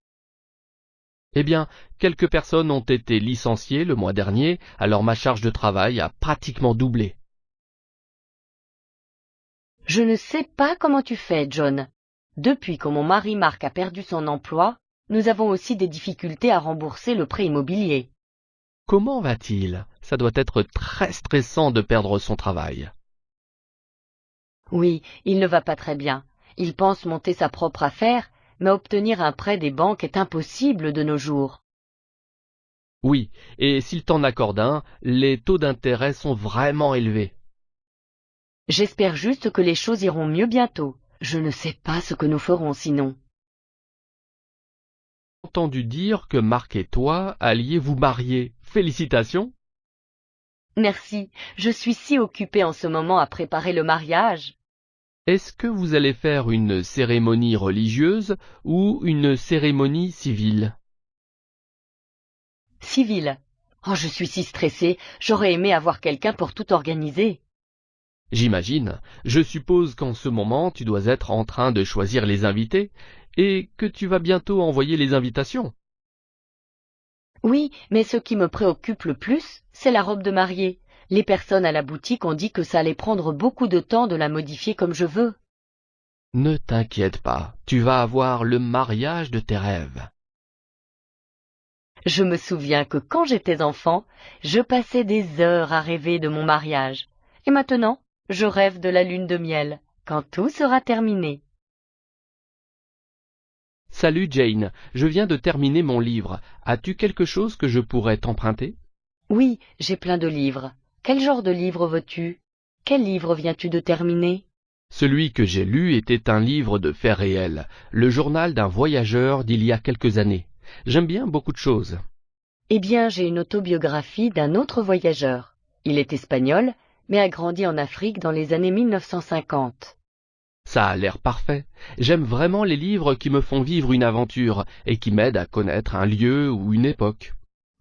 Eh bien, quelques personnes ont été licenciées le mois dernier, alors ma charge de travail a pratiquement doublé. Je ne sais pas comment tu fais, John. Depuis que mon mari Marc a perdu son emploi, nous avons aussi des difficultés à rembourser le prêt immobilier. Comment va-t-il? Ça doit être très stressant de perdre son travail. Oui, il ne va pas très bien. Il pense monter sa propre affaire, mais obtenir un prêt des banques est impossible de nos jours. Oui, et s'il t'en accorde un, les taux d'intérêt sont vraiment élevés. J'espère juste que les choses iront mieux bientôt. Je ne sais pas ce que nous ferons sinon. J'ai entendu dire que Marc et toi alliez vous marier. Félicitations! Merci, je suis si occupée en ce moment à préparer le mariage. Est-ce que vous allez faire une cérémonie religieuse ou une cérémonie civile? Civile. Oh, je suis si stressée, j'aurais aimé avoir quelqu'un pour tout organiser. J'imagine. Je suppose qu'en ce moment, tu dois être en train de choisir les invités et que tu vas bientôt envoyer les invitations. Oui, mais ce qui me préoccupe le plus, c'est la robe de mariée. Les personnes à la boutique ont dit que ça allait prendre beaucoup de temps de la modifier comme je veux. Ne t'inquiète pas, tu vas avoir le mariage de tes rêves. Je me souviens que quand j'étais enfant, je passais des heures à rêver de mon mariage. Et maintenant, je rêve de la lune de miel, quand tout sera terminé. Salut Jane, je viens de terminer mon livre. As-tu quelque chose que je pourrais t'emprunter? Oui, j'ai plein de livres. Quel genre de livre veux-tu? Quel livre viens-tu de terminer? Celui que j'ai lu était un livre de faits réels, le journal d'un voyageur d'il y a quelques années. J'aime bien beaucoup de choses. Eh bien, j'ai une autobiographie d'un autre voyageur. Il est espagnol, mais a grandi en Afrique dans les années 1950. Ça a l'air parfait. J'aime vraiment les livres qui me font vivre une aventure et qui m'aident à connaître un lieu ou une époque.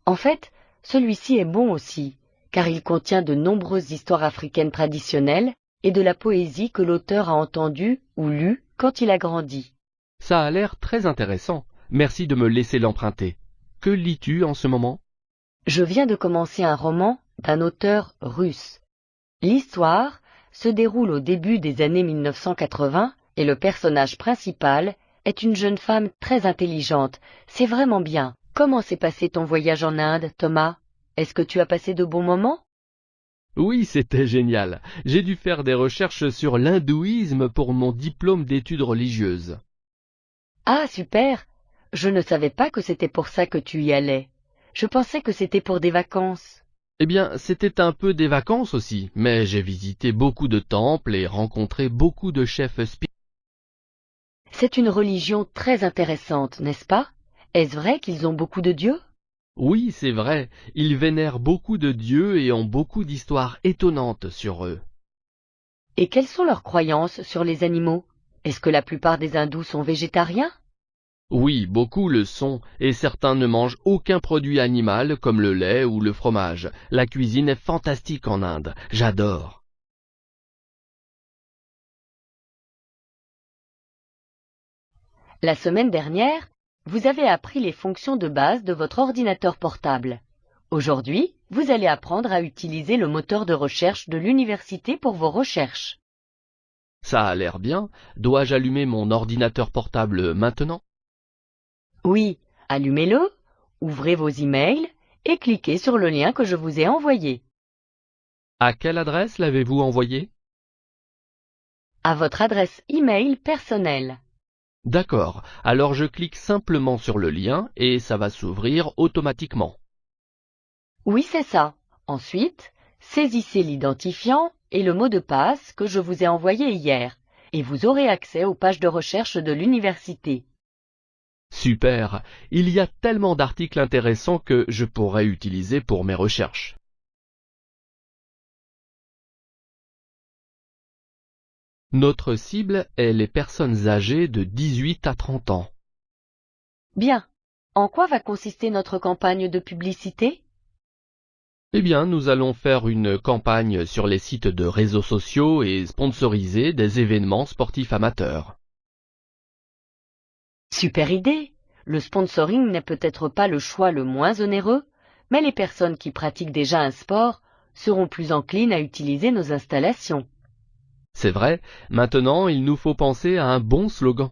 En fait, celui-ci est bon aussi, car il contient de nombreuses histoires africaines traditionnelles et de la poésie que l'auteur a entendue ou lue quand il a grandi. Ça a l'air très intéressant. Merci de me laisser l'emprunter. Que lis-tu en ce moment? Je viens de commencer un roman d'un auteur russe. L'histoire se déroule au début des années 1980 et le personnage principal est une jeune femme très intelligente. C'est vraiment bien. Comment s'est passé ton voyage en Inde, Thomas? Est-ce que tu as passé de bons moments? Oui, c'était génial. J'ai dû faire des recherches sur l'hindouisme pour mon diplôme d'études religieuses. Ah, super! Je ne savais pas que c'était pour ça que tu y allais. Je pensais que c'était pour des vacances. Eh bien, c'était un peu des vacances aussi, mais j'ai visité beaucoup de temples et rencontré beaucoup de chefs spirituels. C'est une religion très intéressante, n'est-ce pas? Est-ce vrai qu'ils ont beaucoup de dieux? Oui, c'est vrai. Ils vénèrent beaucoup de dieux et ont beaucoup d'histoires étonnantes sur eux. Et quelles sont leurs croyances sur les animaux? Est-ce que la plupart des hindous sont végétariens? Oui, beaucoup le sont, et certains ne mangent aucun produit animal comme le lait ou le fromage. La cuisine est fantastique en Inde. J'adore. La semaine dernière, vous avez appris les fonctions de base de votre ordinateur portable. Aujourd'hui, vous allez apprendre à utiliser le moteur de recherche de l'université pour vos recherches. Ça a l'air bien. Dois-je allumer mon ordinateur portable maintenant? Oui, allumez-le, ouvrez vos emails et cliquez sur le lien que je vous ai envoyé. À quelle adresse l'avez-vous envoyé? À votre adresse email personnelle. D'accord, alors je clique simplement sur le lien et ça va s'ouvrir automatiquement. Oui, c'est ça. Ensuite, saisissez l'identifiant et le mot de passe que je vous ai envoyé hier et vous aurez accès aux pages de recherche de l'université. Super, il y a tellement d'articles intéressants que je pourrais utiliser pour mes recherches. Notre cible est les personnes âgées de 18 à 30 ans. Bien. En quoi va consister notre campagne de publicité? Eh bien, nous allons faire une campagne sur les sites de réseaux sociaux et sponsoriser des événements sportifs amateurs. Super idée! Le sponsoring n'est peut-être pas le choix le moins onéreux, mais les personnes qui pratiquent déjà un sport seront plus enclines à utiliser nos installations. C'est vrai, maintenant il nous faut penser à un bon slogan.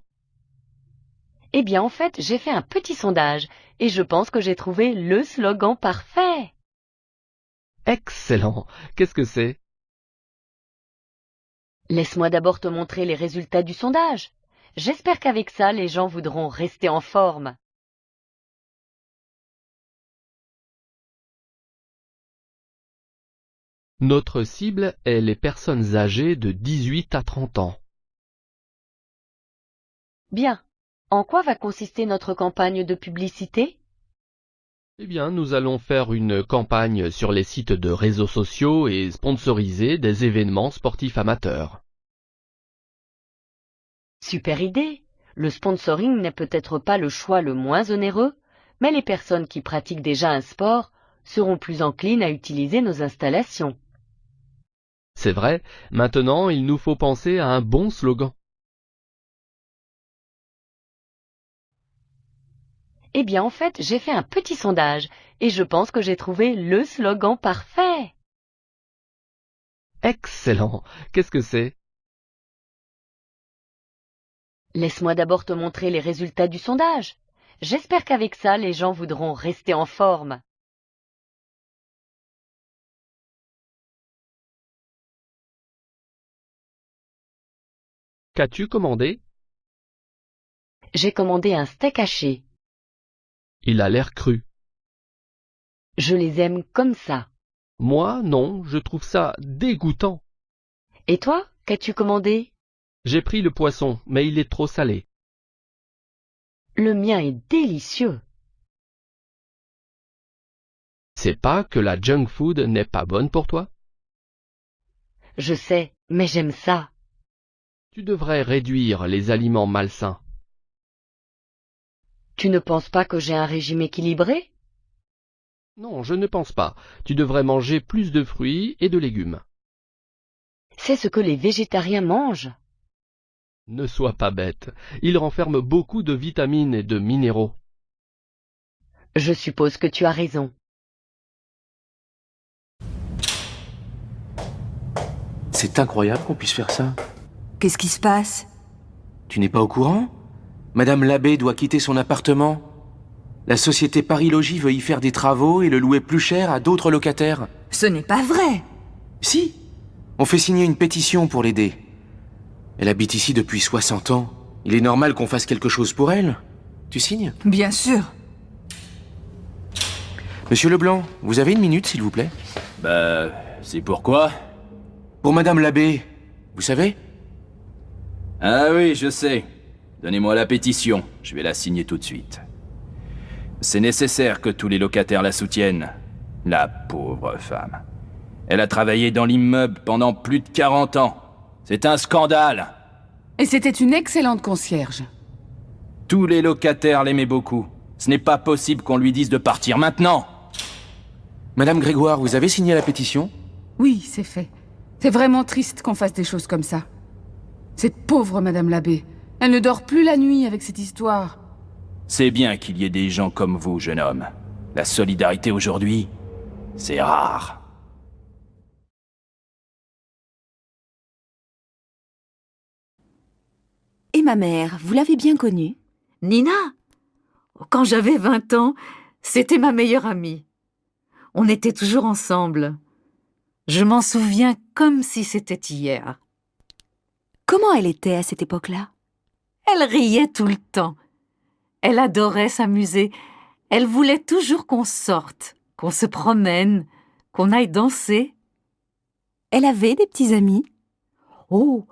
Eh bien, en fait, j'ai fait un petit sondage et je pense que j'ai trouvé le slogan parfait. Excellent. Qu'est-ce que c'est? Laisse-moi d'abord te montrer les résultats du sondage. J'espère qu'avec ça, les gens voudront rester en forme. Notre cible est les personnes âgées de 18 à 30 ans. Bien. En quoi va consister notre campagne de publicité? Eh bien, nous allons faire une campagne sur les sites de réseaux sociaux et sponsoriser des événements sportifs amateurs. Super idée. Le sponsoring n'est peut-être pas le choix le moins onéreux, mais les personnes qui pratiquent déjà un sport seront plus enclines à utiliser nos installations. C'est vrai, maintenant il nous faut penser à un bon slogan. Eh bien, en fait, j'ai fait un petit sondage et je pense que j'ai trouvé le slogan parfait. Excellent. Qu'est-ce que c'est? Laisse-moi d'abord te montrer les résultats du sondage. J'espère qu'avec ça, les gens voudront rester en forme. Qu'as-tu commandé? J'ai commandé un steak haché. Il a l'air cru. Je les aime comme ça. Moi, non, je trouve ça dégoûtant. Et toi, qu'as-tu commandé? J'ai pris le poisson, mais il est trop salé. Le mien est délicieux. C'est pas que la junk food n'est pas bonne pour toi? Je sais, mais j'aime ça. Tu devrais réduire les aliments malsains. Tu ne penses pas que j'ai un régime équilibré? Non, je ne pense pas. Tu devrais manger plus de fruits et de légumes. C'est ce que les végétariens mangent. Ne sois pas bête. Ils renferment beaucoup de vitamines et de minéraux. Je suppose que tu as raison. C'est incroyable qu'on puisse faire ça. Qu'est-ce qui se passe? Tu n'es pas au courant? Madame Labbé doit quitter son appartement. La société Paris Logis veut y faire des travaux et le louer plus cher à d'autres locataires. Ce n'est pas vrai. Si. On fait signer une pétition pour l'aider. Elle habite ici depuis 60 ans. Il est normal qu'on fasse quelque chose pour elle. Tu signes? Bien sûr. Monsieur Leblanc, vous avez une minute, s'il vous plaît? C'est pourquoi? Pour Madame Labbé, vous savez? Ah oui, je sais. Donnez-moi la pétition, je vais la signer tout de suite. C'est nécessaire que tous les locataires la soutiennent. La pauvre femme. Elle a travaillé dans l'immeuble pendant plus de 40 ans. C'est un scandale. Et c'était une excellente concierge. Tous les locataires l'aimaient beaucoup. Ce n'est pas possible qu'on lui dise de partir maintenant. Madame Grégoire, vous avez signé la pétition? Oui, c'est fait. C'est vraiment triste qu'on fasse des choses comme ça. Cette pauvre Madame Labbé, elle ne dort plus la nuit avec cette histoire. C'est bien qu'il y ait des gens comme vous, jeune homme. La solidarité aujourd'hui, c'est rare. Et ma mère, vous l'avez bien connue? Nina? Quand j'avais 20 ans, c'était ma meilleure amie. On était toujours ensemble. Je m'en souviens comme si c'était hier. Comment elle était à cette époque-là? Elle riait tout le temps. Elle adorait s'amuser. Elle voulait toujours qu'on sorte, qu'on se promène, qu'on aille danser. Elle avait des petits amis? Oh,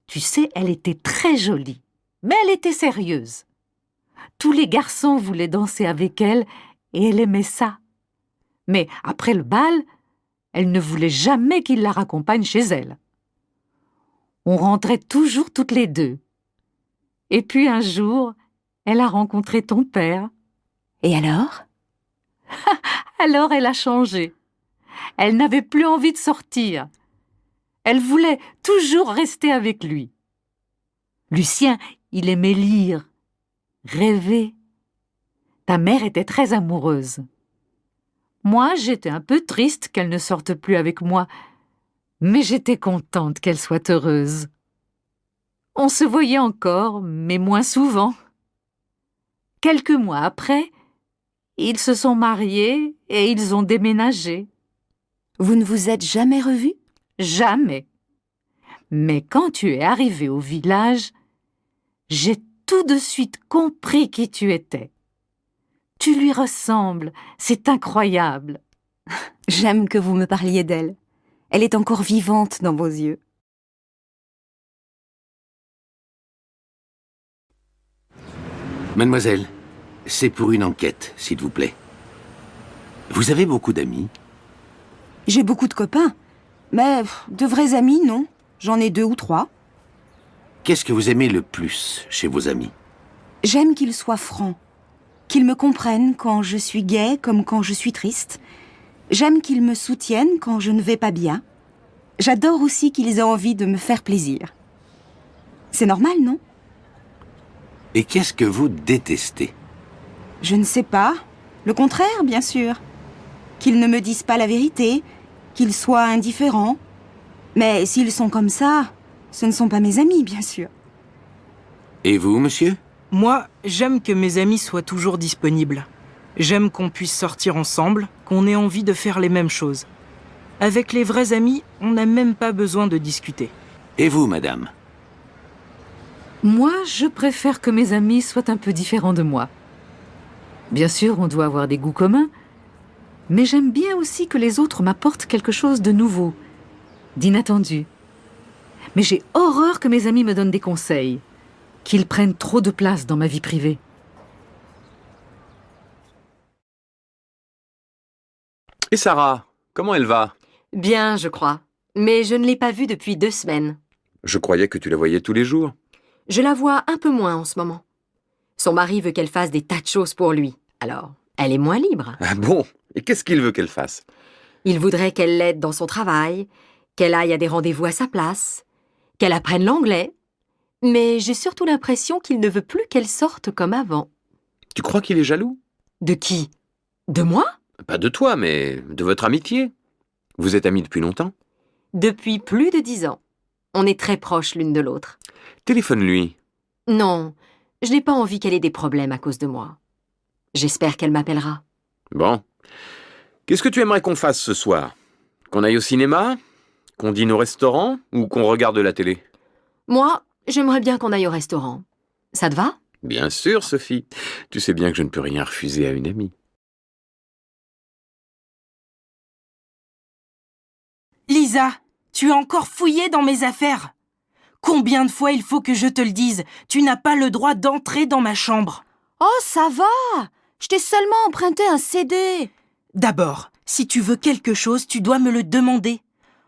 tu sais, elle était très jolie, mais elle était sérieuse. Tous les garçons voulaient danser avec elle et elle aimait ça. Mais après le bal, elle ne voulait jamais qu'il la raccompagne chez elle. On rentrait toujours toutes les deux. Et puis un jour, elle a rencontré ton père. Et alors? Alors elle a changé. Elle n'avait plus envie de sortir. Elle voulait toujours rester avec lui. Lucien, il aimait lire, rêver. Ta mère était très amoureuse. Moi, j'étais un peu triste qu'elle ne sorte plus avec moi, mais j'étais contente qu'elle soit heureuse. On se voyait encore, mais moins souvent. Quelques mois après, ils se sont mariés et ils ont déménagé. Vous ne vous êtes jamais revus? Jamais. Mais quand tu es arrivé au village, j'ai tout de suite compris qui tu étais. Tu lui ressembles, c'est incroyable. J'aime que vous me parliez d'elle. Elle est encore vivante dans vos yeux. Mademoiselle, c'est pour une enquête, s'il vous plaît. Vous avez beaucoup d'amis? J'ai beaucoup de copains, mais de vrais amis, non. J'en ai 2 ou 3. Qu'est-ce que vous aimez le plus chez vos amis? J'aime qu'ils soient francs, qu'ils me comprennent quand je suis gaie comme quand je suis triste. J'aime qu'ils me soutiennent quand je ne vais pas bien. J'adore aussi qu'ils aient envie de me faire plaisir. C'est normal, non? Et qu'est-ce que vous détestez? Je ne sais pas. Le contraire, bien sûr. Qu'ils ne me disent pas la vérité, qu'ils soient indifférents. Mais s'ils sont comme ça, ce ne sont pas mes amis, bien sûr. Et vous, monsieur? Moi, j'aime que mes amis soient toujours disponibles. J'aime qu'on puisse sortir ensemble, qu'on ait envie de faire les mêmes choses. Avec les vrais amis, on n'a même pas besoin de discuter. Et vous, madame? Moi, je préfère que mes amis soient un peu différents de moi. Bien sûr, on doit avoir des goûts communs, mais j'aime bien aussi que les autres m'apportent quelque chose de nouveau, d'inattendu. Mais j'ai horreur que mes amis me donnent des conseils, qu'ils prennent trop de place dans ma vie privée. Et Sarah, comment elle va? Bien, je crois. Mais je ne l'ai pas vue depuis 2 semaines. Je croyais que tu la voyais tous les jours. Je la vois un peu moins en ce moment. Son mari veut qu'elle fasse des tas de choses pour lui. Alors, elle est moins libre. Ah bon? Et qu'est-ce qu'il veut qu'elle fasse? Il voudrait qu'elle l'aide dans son travail, qu'elle aille à des rendez-vous à sa place, qu'elle apprenne l'anglais. Mais j'ai surtout l'impression qu'il ne veut plus qu'elle sorte comme avant. Tu crois qu'il est jaloux? De qui? De moi? Pas de toi, mais de votre amitié. Vous êtes amis depuis longtemps? Depuis plus de 10 ans. On est très proches l'une de l'autre. Téléphone-lui. Non, je n'ai pas envie qu'elle ait des problèmes à cause de moi. J'espère qu'elle m'appellera. Bon. Qu'est-ce que tu aimerais qu'on fasse ce soir? Qu'on aille au cinéma? Qu'on dîne au restaurant? Ou qu'on regarde la télé? Moi, j'aimerais bien qu'on aille au restaurant. Ça te va? Bien sûr, Sophie. Tu sais bien que je ne peux rien refuser à une amie. Lisa, tu as encore fouillé dans mes affaires. Combien de fois il faut que je te le dise? Tu n'as pas le droit d'entrer dans ma chambre. Oh, ça va! Je t'ai seulement emprunté un CD. D'abord, si tu veux quelque chose, tu dois me le demander.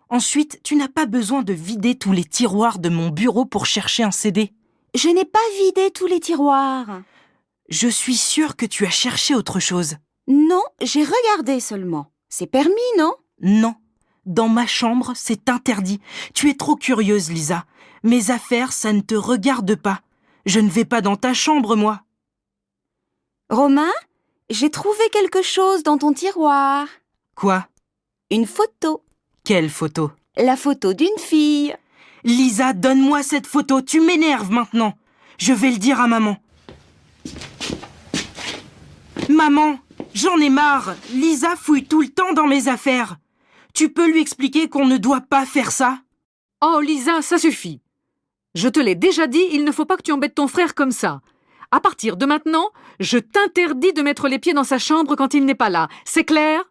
Ensuite, tu n'as pas besoin de vider tous les tiroirs de mon bureau pour chercher un CD. Je n'ai pas vidé tous les tiroirs. Je suis sûre que tu as cherché autre chose. Non, j'ai regardé seulement. C'est permis, non? Non. Dans ma chambre, c'est interdit. Tu es trop curieuse, Lisa. Mes affaires, ça ne te regarde pas. Je ne vais pas dans ta chambre, moi. Romain, j'ai trouvé quelque chose dans ton tiroir. Quoi? Une photo. Quelle photo? La photo d'une fille. Lisa, donne-moi cette photo. Tu m'énerves maintenant. Je vais le dire à maman. Maman, j'en ai marre. Lisa fouille tout le temps dans mes affaires. Tu peux lui expliquer qu'on ne doit pas faire ça? Oh, Lisa, ça suffit. Je te l'ai déjà dit, il ne faut pas que tu embêtes ton frère comme ça. À partir de maintenant, je t'interdis de mettre les pieds dans sa chambre quand il n'est pas là. C'est clair?